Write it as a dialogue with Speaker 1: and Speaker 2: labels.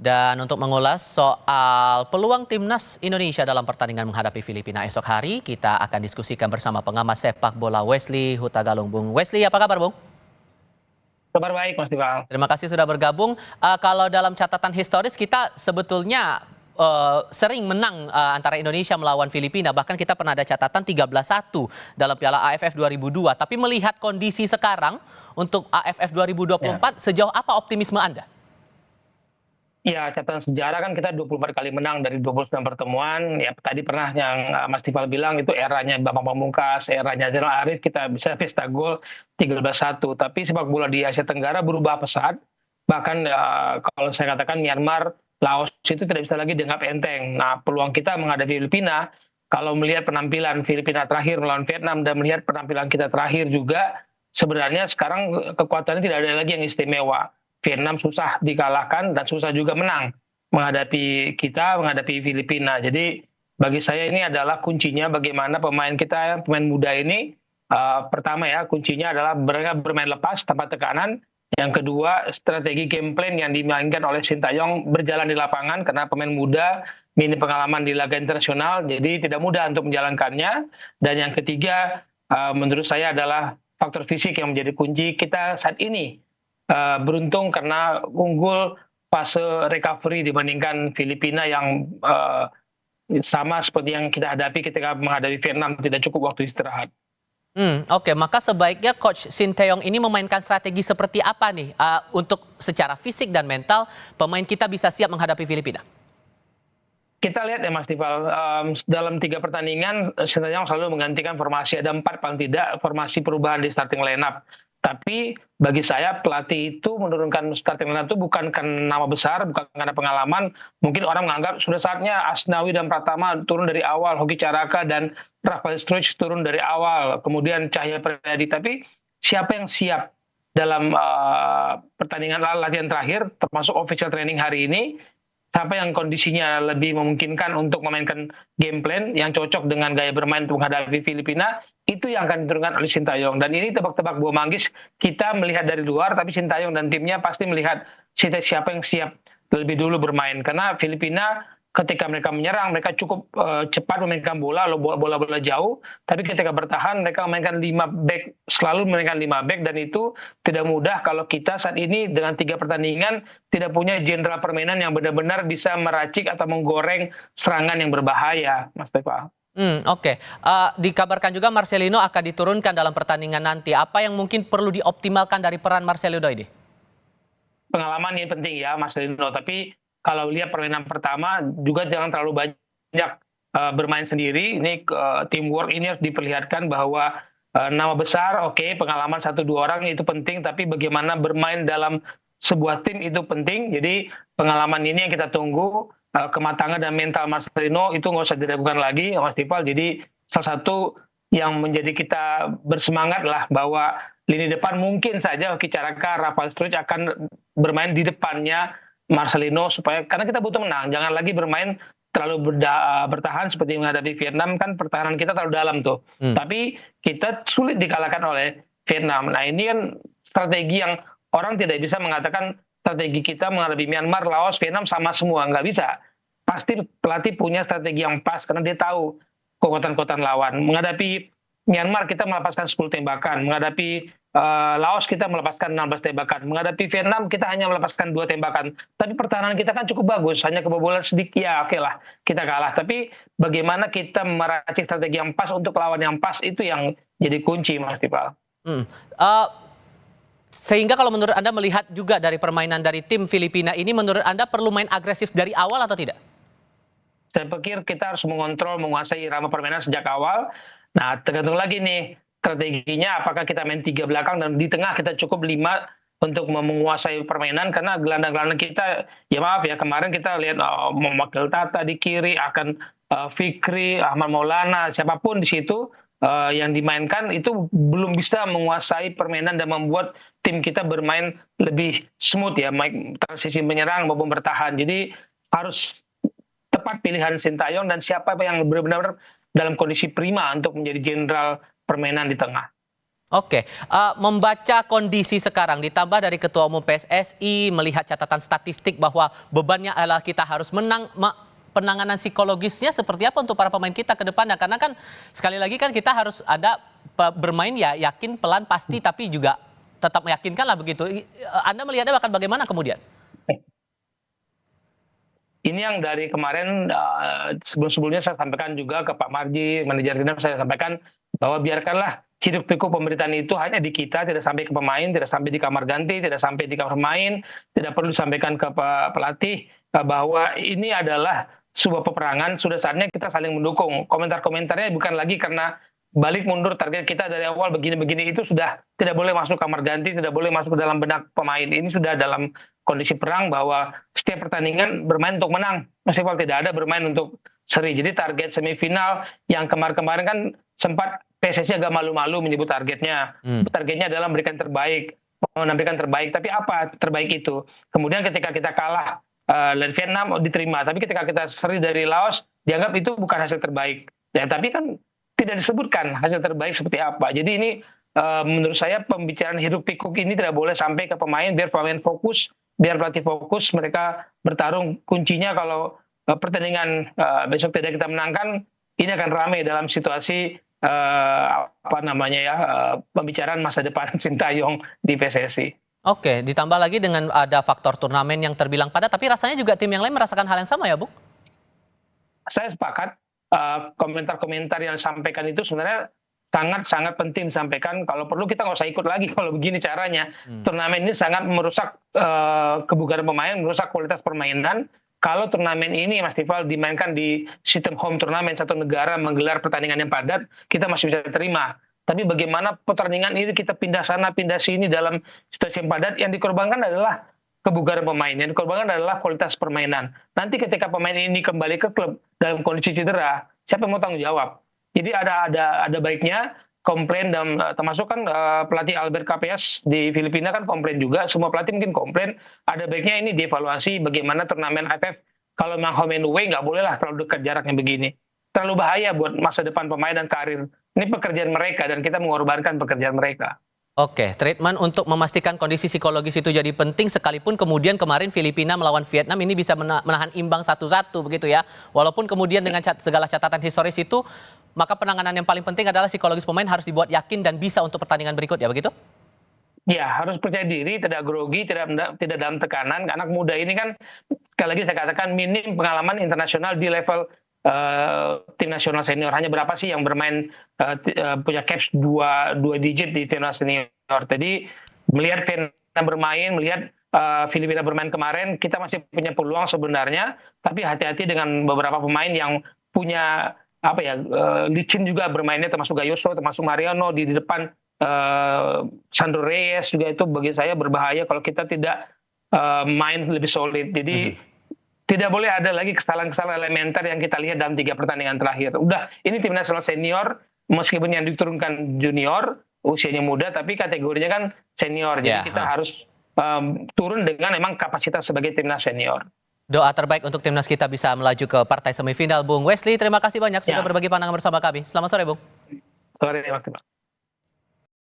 Speaker 1: Dan untuk mengulas soal peluang timnas Indonesia dalam pertandingan menghadapi Filipina esok hari, kita akan diskusikan bersama pengamat sepak bola Wesley Hutagalung. Bung Wesley, apa kabar, Bung?
Speaker 2: Kabar baik, Mas Tival.
Speaker 1: Terima kasih sudah bergabung. Kalau dalam catatan historis, kita sebetulnya sering menang antara Indonesia melawan Filipina. Bahkan kita pernah ada catatan 13-1 dalam Piala AFF 2002. Tapi melihat kondisi sekarang untuk AFF 2024, sejauh apa optimisme Anda?
Speaker 2: Ya, catatan sejarah kan kita 24 kali menang dari 29 pertemuan. Ya, tadi pernah yang Mas Tival bilang itu eranya Bambang Pamungkas, eranya Zainal Arif, kita bisa pesta gol 13-1. Tapi sepak bola di Asia Tenggara berubah pesat. Bahkan kalau saya katakan Myanmar, Laos itu tidak bisa lagi dianggap enteng. Nah, peluang kita menghadapi Filipina, kalau melihat penampilan Filipina terakhir melawan Vietnam dan melihat penampilan kita terakhir juga, sebenarnya sekarang kekuatannya tidak ada lagi yang istimewa. Vietnam susah dikalahkan dan susah juga menang menghadapi kita, menghadapi Filipina. Jadi bagi saya ini adalah kuncinya bagaimana pemain kita, pemain muda ini, pertama ya kuncinya adalah mereka bermain lepas tanpa tekanan. Yang kedua, strategi game plan yang dimainkan oleh Sintayong berjalan di lapangan karena pemain muda, minim pengalaman di laga internasional, jadi tidak mudah untuk menjalankannya. Dan yang ketiga, menurut saya adalah faktor fisik yang menjadi kunci kita saat ini. Beruntung karena unggul fase recovery dibandingkan Filipina yang sama seperti yang kita hadapi ketika menghadapi Vietnam, tidak cukup waktu istirahat.
Speaker 1: Oke, maka sebaiknya Coach Sintayong ini memainkan strategi seperti apa nih untuk secara fisik dan mental pemain kita bisa siap menghadapi Filipina?
Speaker 2: Kita lihat ya Mas Tival, dalam 3 pertandingan Sintayong selalu menggantikan formasi, ada 4 paling tidak formasi perubahan di starting lineup. Tapi bagi saya pelatih itu menurunkan starting lineup itu bukan karena nama besar, bukan karena pengalaman. Mungkin orang menganggap sudah saatnya Asnawi dan Pratama turun dari awal, Hoki Caraka dan Rafael Struijk turun dari awal, kemudian Cahya Pradadi. Tapi siapa yang siap dalam pertandingan latihan terakhir, termasuk official training hari ini, siapa yang kondisinya lebih memungkinkan untuk memainkan game plan yang cocok dengan gaya bermain untuk menghadapi Filipina, itu yang akan diturunkan oleh Sintayong. Dan ini tebak-tebak buah manggis, kita melihat dari luar, tapi Sintayong dan timnya pasti melihat siapa yang siap lebih dulu bermain. Karena Filipina ketika mereka menyerang, mereka cukup cepat memainkan bola jauh, tapi ketika bertahan mereka memainkan 5 back, selalu memainkan 5 back, dan itu tidak mudah kalau kita saat ini dengan 3 pertandingan tidak punya jenderal permainan yang benar-benar bisa meracik atau menggoreng serangan yang berbahaya, Mas Tepa.
Speaker 1: Oke. Dikabarkan juga Marcelino akan diturunkan dalam pertandingan nanti. Apa yang mungkin perlu dioptimalkan dari peran Marcelino ini?
Speaker 2: Pengalaman ini penting ya Marcelino, tapi kalau lihat permainan pertama juga jangan terlalu banyak bermain sendiri. Ini teamwork ini harus diperlihatkan bahwa nama besar, oke, pengalaman 1-2 orang itu penting, tapi bagaimana bermain dalam sebuah tim itu penting. Jadi pengalaman ini yang kita tunggu, kematangan dan mental Marcelino itu nggak usah diragukan lagi, Mas Tifal. Jadi salah satu yang menjadi kita bersemangat lah bahwa lini depan mungkin saja Hoki Caraka, Rafael Struijk akan bermain di depannya Marcelino, supaya karena kita butuh menang, jangan lagi bermain terlalu bertahan seperti menghadapi Vietnam, kan pertahanan kita terlalu dalam tuh. Tapi kita sulit dikalahkan oleh Vietnam. Nah, ini kan strategi yang orang tidak bisa mengatakan strategi kita menghadapi Myanmar, Laos, Vietnam sama semua, nggak bisa. Pasti pelatih punya strategi yang pas karena dia tahu kekuatan-kekuatan lawan. Menghadapi Myanmar kita melepaskan 10 tembakan, menghadapi Laos kita melepaskan 16 tembakan, menghadapi Vietnam kita hanya melepaskan 2 tembakan. Tapi pertahanan kita kan cukup bagus, hanya kebobolan sedikit, ya oke lah kita kalah. Tapi bagaimana kita meracik strategi yang pas untuk lawan yang pas, itu yang jadi kunci, Mas Tifal.
Speaker 1: Sehingga kalau menurut Anda melihat juga dari permainan dari tim Filipina ini, menurut Anda perlu main agresif dari awal atau tidak?
Speaker 2: Saya pikir kita harus mengontrol, menguasai irama permainan sejak awal. Nah, tergantung lagi nih strateginya, apakah kita main 3 belakang dan di tengah kita cukup 5 untuk menguasai permainan, karena gelandang-gelandang kita, ya maaf ya, kemarin kita lihat Memakil Tata di kiri, akan Fikri, Ahmad Maulana, siapapun di situ yang dimainkan itu belum bisa menguasai permainan dan membuat tim kita bermain lebih smooth ya, transisi menyerang maupun bertahan. Jadi harus tepat pilihan Sintayong dan siapa yang benar-benar dalam kondisi prima untuk menjadi jenderal permainan di tengah.
Speaker 1: Oke, membaca kondisi sekarang ditambah dari Ketua Umum PSSI melihat catatan statistik bahwa bebannya adalah kita harus menang, penanganan psikologisnya seperti apa untuk para pemain kita ke depannya? Karena kan sekali lagi kan kita harus ada bermain ya yakin pelan pasti tapi juga tetap meyakinkan lah begitu. Anda melihatnya bahkan bagaimana kemudian?
Speaker 2: Ini yang dari kemarin sebelum-sebelumnya saya sampaikan juga ke Pak Marji, manajer timnas, saya sampaikan bahwa biarkanlah hiruk pikuk pemberitaan itu hanya di kita, tidak sampai ke pemain, tidak sampai di kamar ganti, tidak sampai di kamar main, tidak perlu disampaikan ke pelatih bahwa ini adalah sebuah peperangan, sudah saatnya kita saling mendukung. Komentar-komentarnya bukan lagi karena balik mundur target kita dari awal begini-begini, itu sudah tidak boleh masuk kamar ganti, tidak boleh masuk ke dalam benak pemain. Ini sudah dalam kondisi perang bahwa setiap pertandingan bermain untuk menang, meskipun tidak ada bermain untuk seri. Jadi target semifinal yang kemarin-kemarin kan sempat PSSI agak malu-malu menyebut targetnya. Targetnya adalah memberikan terbaik, menampilkan terbaik. Tapi apa terbaik itu? Kemudian ketika kita kalah dari Vietnam diterima, tapi ketika kita seri dari Laos dianggap itu bukan hasil terbaik. Ya, tapi kan tidak disebutkan hasil terbaik seperti apa. Jadi ini menurut saya pembicaraan hiruk pikuk ini tidak boleh sampai ke pemain, biar pemain fokus, biar pelatih fokus, mereka bertarung. Kuncinya kalau pertandingan besok tidak kita menangkan, ini akan ramai dalam situasi pembicaraan masa depan Sintayong di PSSI.
Speaker 1: Oke, ditambah lagi dengan ada faktor turnamen yang terbilang padat, tapi rasanya juga tim yang lain merasakan hal yang sama ya, Bung?
Speaker 2: Saya sepakat, komentar-komentar yang disampaikan itu sebenarnya sangat-sangat penting disampaikan. Kalau perlu kita nggak usah ikut lagi kalau begini caranya. Turnamen ini sangat merusak kebugaran pemain, merusak kualitas permainan. Kalau turnamen ini, Mas Tifal, dimainkan di sistem home turnamen, satu negara menggelar pertandingan yang padat, kita masih bisa terima. Tapi bagaimana pertandingan ini kita pindah sana, pindah sini dalam situasi yang padat, yang dikorbankan adalah kebugaran pemain, yang dikorbankan adalah kualitas permainan. Nanti ketika pemain ini kembali ke klub dalam kondisi cedera, siapa yang mau tanggung jawab? Jadi ada baiknya komplain, dan termasuk kan pelatih Albert Capeas di Filipina kan komplain juga, semua pelatih mungkin komplain. Ada baiknya ini dievaluasi bagaimana turnamen AFF, kalau memang home and away nggak boleh lah terlalu dekat jaraknya begini. Terlalu bahaya buat masa depan pemain dan karir. Ini pekerjaan mereka dan kita mengorbankan pekerjaan mereka.
Speaker 1: Oke, treatment untuk memastikan kondisi psikologis itu jadi penting, sekalipun kemudian kemarin Filipina melawan Vietnam ini bisa menahan imbang 1-1 begitu ya. Walaupun kemudian dengan segala catatan historis itu, maka penanganan yang paling penting adalah psikologis pemain harus dibuat yakin dan bisa untuk pertandingan berikutnya, begitu?
Speaker 2: Ya, harus percaya diri, tidak grogi, tidak dalam tekanan. Anak muda ini kan, sekali lagi saya katakan, minim pengalaman internasional di level tim nasional senior. Hanya berapa sih yang bermain punya caps dua digit di timnas senior. Jadi melihat Vietnam bermain, melihat Filipina bermain kemarin, kita masih punya peluang sebenarnya. Tapi hati-hati dengan beberapa pemain yang punya licin juga bermainnya, termasuk Gayoso, termasuk Mariano di depan, Sandro Reyes juga, itu bagi saya berbahaya kalau kita tidak main lebih solid. Jadi tidak boleh ada lagi kesalahan-kesalahan elementer yang kita lihat dalam 3 pertandingan terakhir. Udah, ini tim nasional senior, meskipun yang diturunkan junior, usianya muda, tapi kategorinya kan senior. Jadi kita harus turun dengan memang kapasitas sebagai timnas senior.
Speaker 1: Doa terbaik untuk timnas kita bisa melaju ke partai semifinal. Bung Wesley, terima kasih banyak sudah berbagi pandangan bersama kami. Selamat sore, Bung.
Speaker 2: Sore, Mas.